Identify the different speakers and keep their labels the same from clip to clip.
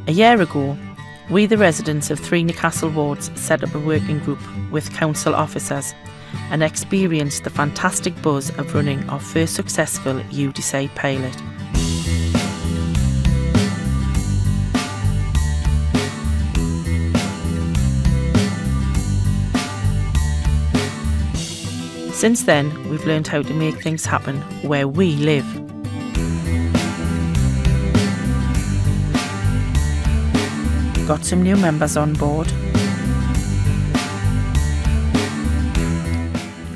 Speaker 1: A year ago, we, the residents of 3 Newcastle wards, set up a working group with council officers and experienced the fantastic buzz of running our first successful UDecide pilot. Since then, we've learned how to make things happen where we live. Got some new members on board.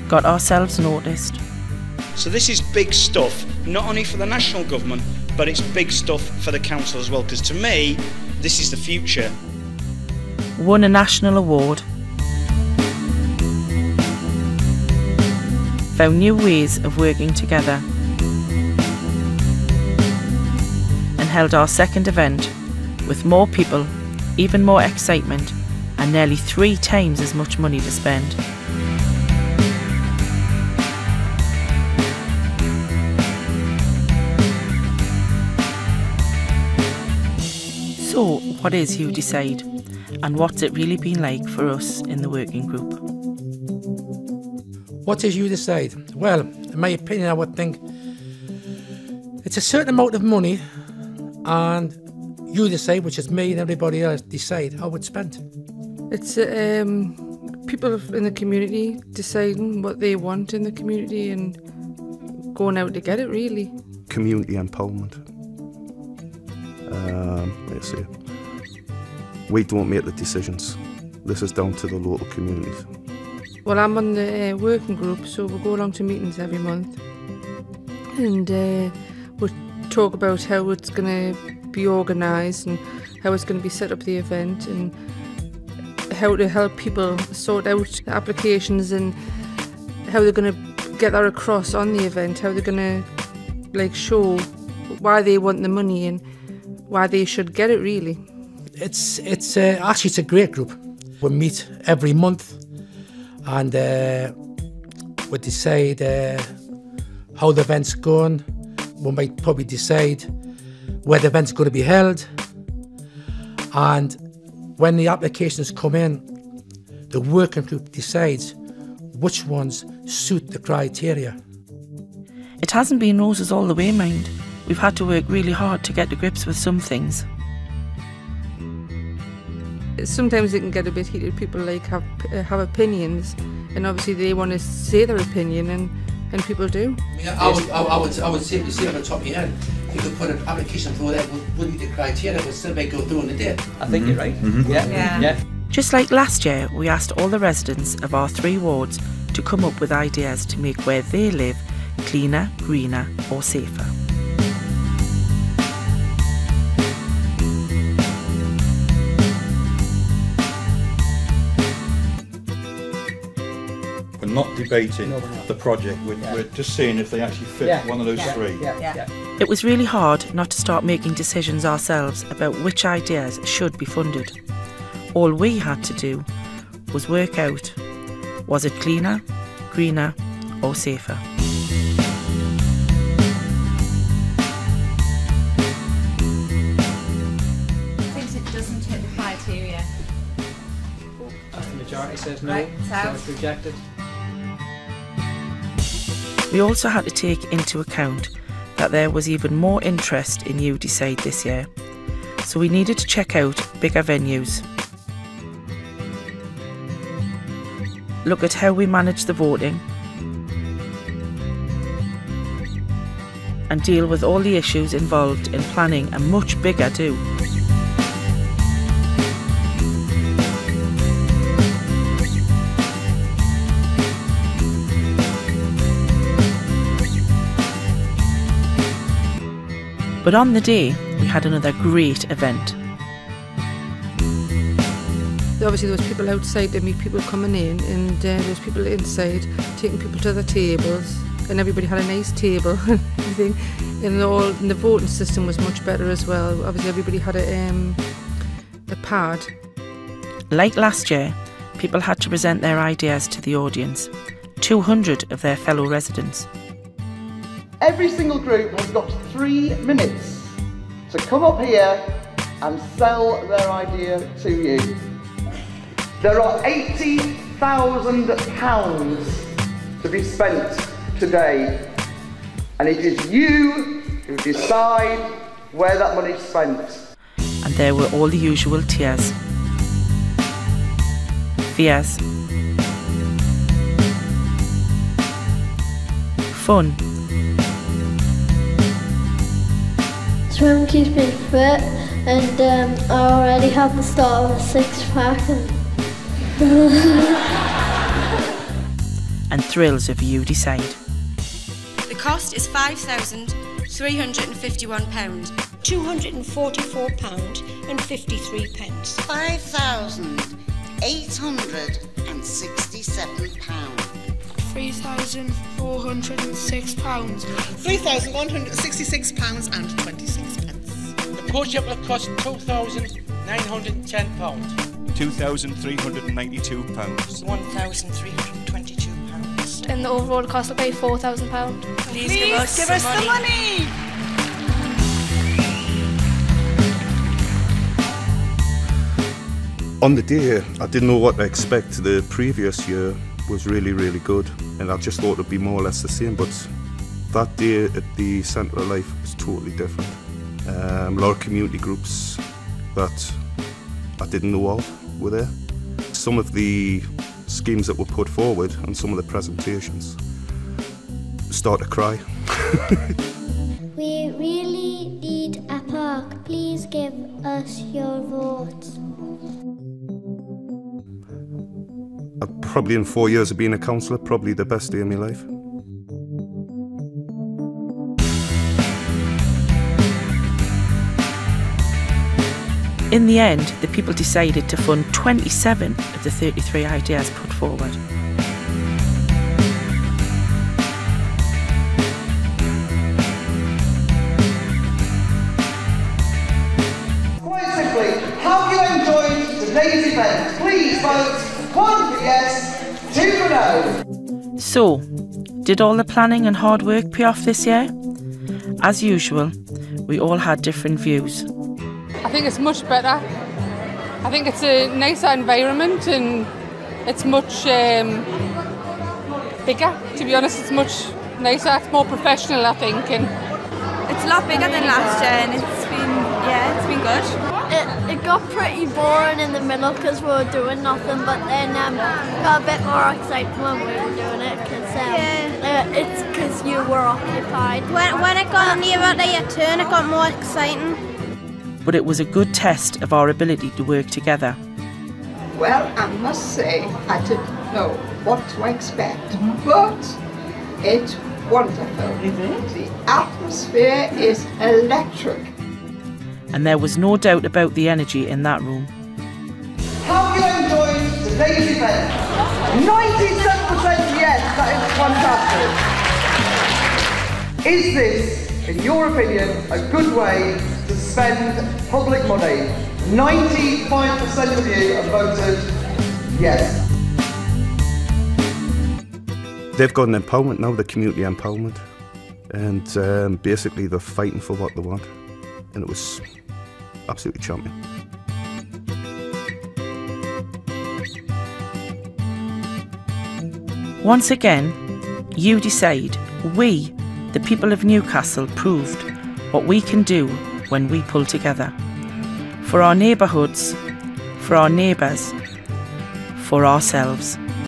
Speaker 1: Got ourselves noticed.
Speaker 2: So this is big stuff, not only for the national government, but it's big stuff for the council as well, because to me, this is the future.
Speaker 1: Won a national award. Found new ways of working together. And held our second event with more people, even more excitement, and nearly 3 times as much money to spend. So, what is UDecide, and what's it really been like for us in the working group?
Speaker 3: What is UDecide? Well, in my opinion, I would think it's a certain amount of money, and you decide, which is me and everybody else, decide how it's spent.
Speaker 4: It's people in the community deciding what they want in the community and going out to get it, really.
Speaker 5: Community empowerment. Let's see. We don't make the decisions. This is down to the local communities.
Speaker 4: Well, I'm on the working group, so we'll go along to meetings every month and we'll talk about how it's going to be organised and how it's going to be set up, the event, and how to help people sort out the applications and how they're going to get that across on the event, how they're going to show why they want the money and why they should get it, really.
Speaker 3: It's actually it's a great group. We meet every month and we decide how the event's going. We might probably decide where the event's going to be held, and when the applications come in, the working group decides which ones suit the criteria.
Speaker 1: It hasn't been roses all the way, mind. We've had to work really hard to get to grips with some things.
Speaker 4: Sometimes it can get a bit heated. People have opinions, and obviously they want to say their opinion, and people do.
Speaker 3: Yeah, I would say, you see on the top of your head, you could put an application through that wouldn't meet the criteria, but still may go through on the day.
Speaker 6: I think you're right. Mm-hmm. Yeah.
Speaker 1: Just like last year, we asked all the residents of our 3 wards to come up with ideas to make where they live cleaner, greener or safer.
Speaker 7: We're not debating the project, we're just seeing if they actually fit one of those 3.
Speaker 1: It was really hard not to start making decisions ourselves about which ideas should be funded. All we had to do was work out, was it cleaner, greener or safer?
Speaker 8: Thinks it doesn't hit the criteria.
Speaker 6: The majority says no,
Speaker 8: right,
Speaker 6: so it's rejected.
Speaker 1: We also had to take into account that there was even more interest in UDecide this year, so we needed to check out bigger venues. Look at how we manage the voting and deal with all the issues involved in planning a much bigger do. But on the day, we had another great event.
Speaker 4: Obviously there was people outside to meet people coming in, and there was people inside taking people to the tables, and everybody had a nice table and everything. And the voting system was much better as well. Obviously everybody had a pad.
Speaker 1: Like last year, people had to present their ideas to the audience, 200 of their fellow residents.
Speaker 9: Every single group has got 3 minutes to come up here, and sell their idea to you. There are £80,000 to be spent today, and it is you who decide where that money is spent.
Speaker 1: And there were all the usual tears, fears, fun,
Speaker 10: swim keeps me fit, and I already have the start of a six-pack.
Speaker 1: and thrills of UDecide.
Speaker 11: The cost is £5,351.
Speaker 12: £244.53. £5,867.
Speaker 13: £3,406.
Speaker 14: £3,166.26.
Speaker 15: The push-up will cost £2,910.
Speaker 16: £2,392.
Speaker 17: £1,322.
Speaker 18: And the overall cost will be £4,000.
Speaker 17: Please give us the money!
Speaker 5: On the day, I didn't know what to expect. The previous year was really, really good, and I just thought it'd be more or less the same, but that day at the Centre of Life was totally different. A lot of community groups that I didn't know of were there. Some of the schemes that were put forward and some of the presentations start to cry.
Speaker 10: We really need a park. Please give us your votes.
Speaker 5: Probably in 4 years of being a councillor, probably the best day of my life.
Speaker 1: In the end, the people decided to fund 27 of the 33 ideas put forward.
Speaker 9: Quite simply, have you enjoyed today's event? Please vote 1 for yes, 2 for no.
Speaker 1: So, did all the planning and hard work pay off this year? As usual, we all had different views.
Speaker 4: I think it's much better. I think it's a nicer environment and it's much bigger. To be honest, it's much nicer. It's more professional, I think. And
Speaker 11: it's a lot bigger than last year, and it's been good.
Speaker 10: It got pretty boring in the middle because we were doing nothing, but then got a bit more excited when we were doing it because it's because you were occupied.
Speaker 11: When it got nearer to your turn, it got more exciting.
Speaker 1: But it was a good test of our ability to work together.
Speaker 13: Well, I must say, I didn't know what to expect, but it's wonderful. The atmosphere is electric.
Speaker 1: And there was no doubt about the energy in that room.
Speaker 9: Have you enjoyed today's event? 97% yes, that is fantastic. Is this, in your opinion, a good way to spend public money? 95% of you have voted yes.
Speaker 5: They've got an empowerment now, the community empowerment, and basically they're fighting for what they want, and it was absolutely champion.
Speaker 1: Once again, UDecide, we, the people of Newcastle, proved what we can do when we pull together. For our neighbourhoods, for our neighbours, for ourselves.